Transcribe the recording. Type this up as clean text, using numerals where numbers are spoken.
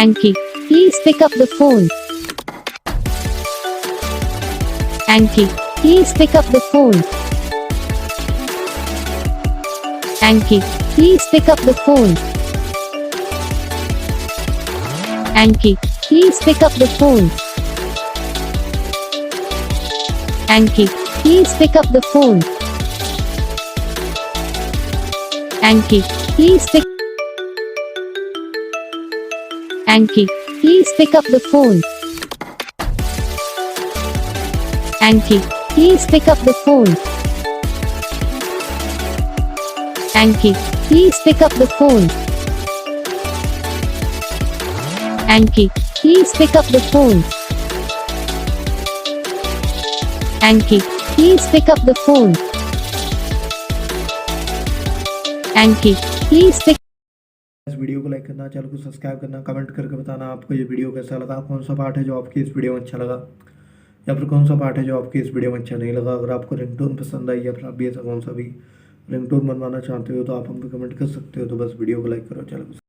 Anki, please pick up the phone. Anki, please pick up the phone. Anki, please pick up the phone. Anki, please pick up the phone. Anki, please pick up the phone. Anki, please pick. Anki, please pick up the phone. Anki, please pick up the phone. Anki, please pick up the phone. Anki, please pick up the phone. Anki, please pick up the phone. Anki, please pick. इस video को like करना, channel को subscribe करना, comment करके बताना आपको ये video कैसा लगा, कौन सा पार्ट है जो आपकी इस वीडियो में अच्छा लगा या फिर कौन सा पार्ट है जो आपकी इस वीडियो में अच्छा नहीं लगा। अगर आपको रिंगटोन पसंद आई या फिर आप भी ऐसा कौन सा भी रिंगटोन बनवाना चाहते हो तो आप हम पे कमेंट कर सकते हो। तो बस वीडियो को लाइक करो, चैनल को